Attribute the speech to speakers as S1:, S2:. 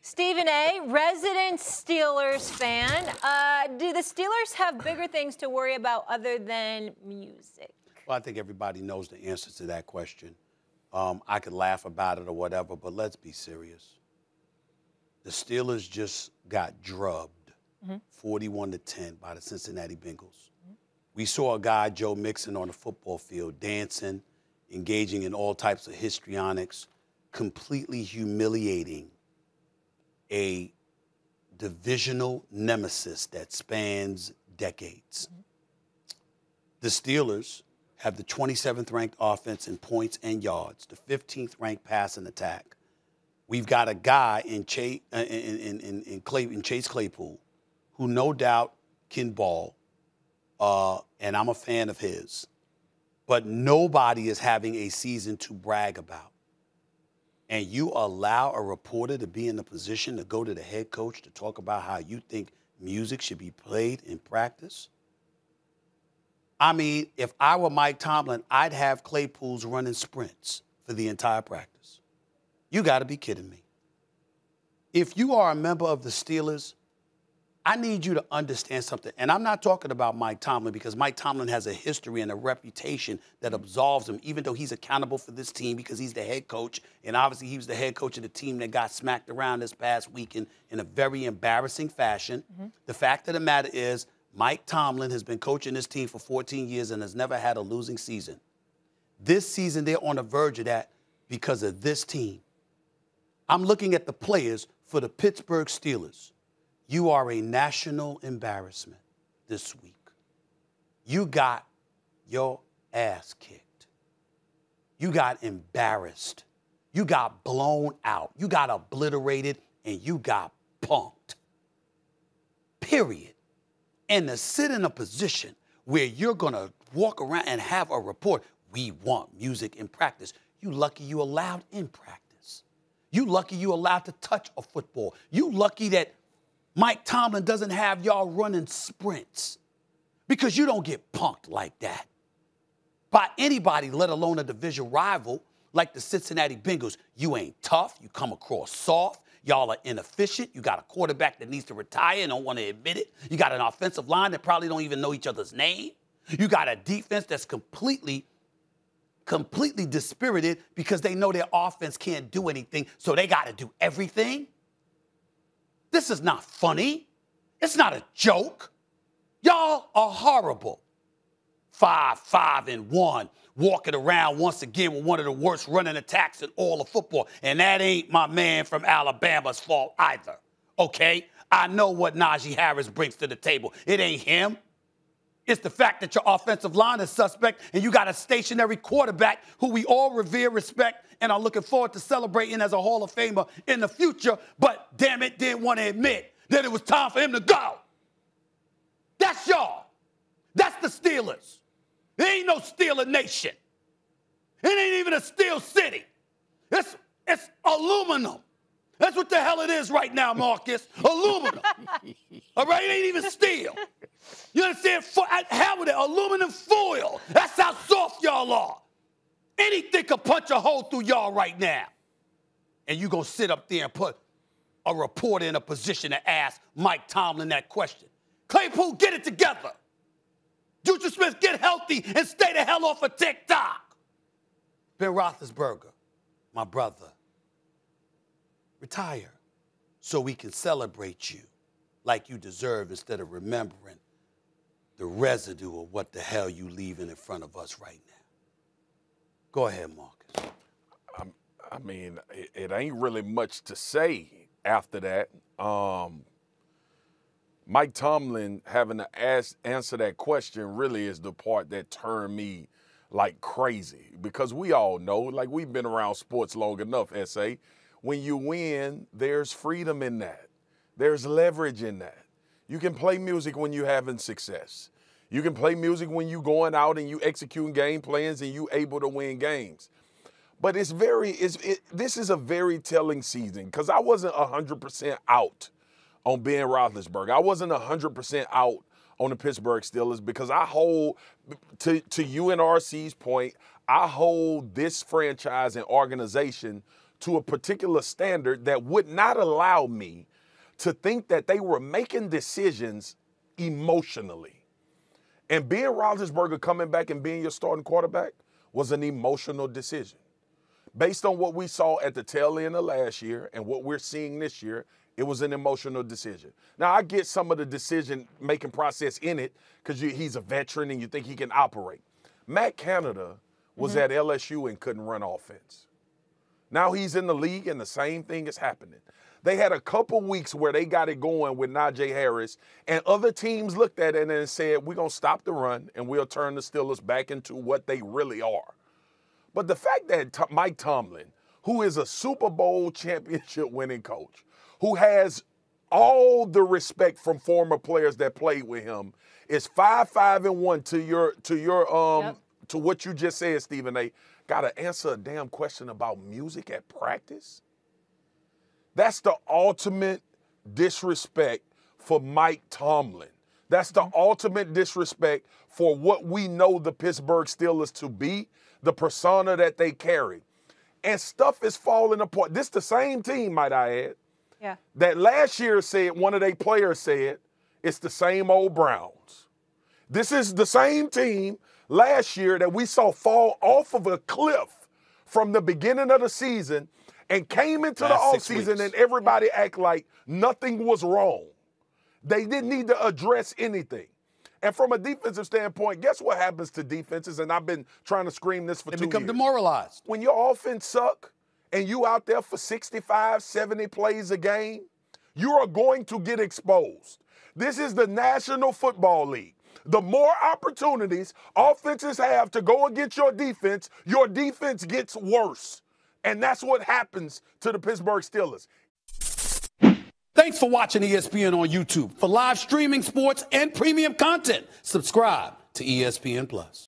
S1: Stephen A., resident Steelers fan. Do the Steelers have bigger things to worry about other than music?
S2: Well, I think everybody knows the answer to that question. I could laugh about it or whatever, but let's be serious. The Steelers just got drubbed 41-10 by the Cincinnati Bengals. We saw a guy, Joe Mixon, on the football field dancing, engaging in all types of histrionics, completely humiliating a divisional nemesis that spans decades. The Steelers have the 27th ranked offense in points and yards, the 15th ranked pass and attack. We've got a guy in Chase Claypool who no doubt can ball, and I'm a fan of his, but nobody is having a season to brag about. And you allow a reporter to be in the position to go to the head coach to talk about how you think music should be played in practice? I mean, if I were Mike Tomlin, I'd have Claypool's running sprints for the entire practice. You got to be kidding me. If you are a member of the Steelers, I need you to understand something. And I'm not talking about Mike Tomlin because Mike Tomlin has a history and a reputation that absolves him, even though he's accountable for this team because he's the head coach. And obviously he was the head coach of the team that got smacked around this past weekend in a very embarrassing fashion. The fact of the matter is Mike Tomlin has been coaching this team for 14 years and has never had a losing season. This season, they're on the verge of that because of this team. I'm looking at the players for the Pittsburgh Steelers. You are a national embarrassment this week. You got your ass kicked. You got embarrassed. You got blown out. You got obliterated, and you got punked. Period. And to sit in a position where you're going to walk around and have a report, we want music in practice. You lucky you allowed in practice. You lucky you allowed to touch a football. You lucky that Mike Tomlin doesn't have y'all running sprints because you don't get punked like that by anybody, let alone a division rival like the Cincinnati Bengals. You ain't tough. You come across soft. Y'all are inefficient. You got a quarterback that needs to retire and don't want to admit it. You got an offensive line that probably don't even know each other's name. You got a defense that's completely dispirited because they know their offense can't do anything, so they got to do everything. This is not funny. It's not a joke. Y'all are horrible. 5-5-1, walking around once again with one of the worst running attacks in all of football. And that ain't my man from Alabama's fault either, okay? I know what Najee Harris brings to the table. It ain't him. It's the fact that your offensive line is suspect and you got a stationary quarterback who we all revere, respect, and are looking forward to celebrating as a Hall of Famer in the future, but damn it, didn't want to admit that it was time for him to go. That's y'all. That's the Steelers. There ain't no Steeler nation. It ain't even a Steel City. It's aluminum. That's what the hell it is right now, Marcus. Aluminum. All right? It ain't even steel. You understand? Hell with it. Aluminum foil. That's how soft y'all are. Anything could punch a hole through y'all right now. And you going to sit up there and put a reporter in a position to ask Mike Tomlin that question. Claypool, get it together. Juju Smith, get healthy and stay the hell off of TikTok. Ben Roethlisberger, my brother, retire so we can celebrate you like you deserve instead of remembering the residue of what the hell you leaving in front of us right now. Go ahead, Marcus.
S3: I mean, it ain't really much to say after that. Mike Tomlin having to answer that question really is the part that turned me like crazy because we all know, like we've been around sports long enough, S.A., when you win, there's freedom in that. There's leverage in that. You can play music when you're having success. You can play music when you're going out and you executing game plans and you able to win games. But this is a very telling season because I wasn't 100% out on Ben Roethlisberger. I wasn't 100% out on the Pittsburgh Steelers because I hold, to UNRC's point, I hold this franchise and organization to a particular standard that would not allow me to think that they were making decisions emotionally. And Ben Roethlisberger coming back and being your starting quarterback was an emotional decision. Based on what we saw at the tail end of last year and what we're seeing this year, it was an emotional decision. Now, I get some of the decision-making process in it because he's a veteran and you think he can operate. Matt Canada was at LSU and couldn't run offense. Now he's in the league and the same thing is happening. They had a couple weeks where they got it going with Najee Harris, and other teams looked at it and said, we're going to stop the run and we'll turn the Steelers back into what they really are. But the fact that Mike Tomlin, who is a Super Bowl championship winning coach, who has all the respect from former players that played with him, is 5-5-1 to what you just said, Stephen A. Got to answer a damn question about music at practice? That's the ultimate disrespect for Mike Tomlin. That's the ultimate disrespect for what we know the Pittsburgh Steelers to be, the persona that they carry. And stuff is falling apart. This the same team, might I add, that last year said, one of their players said, it's the same old Browns. This is the same team last year that we saw fall off of a cliff from the beginning of the season and came into the offseason and everybody act like nothing was wrong. They didn't need to address anything. And from a defensive standpoint, guess what happens to defenses? And I've been trying to scream this for 2 years.
S2: They become demoralized.
S3: When your offense suck and you out there for 65, 70 plays a game, you are going to get exposed. This is the National Football League. The more opportunities offenses have to go against your defense gets worse. And that's what happens to the Pittsburgh Steelers.
S2: Thanks for watching ESPN on YouTube. For live streaming sports and premium content, subscribe to ESPN Plus.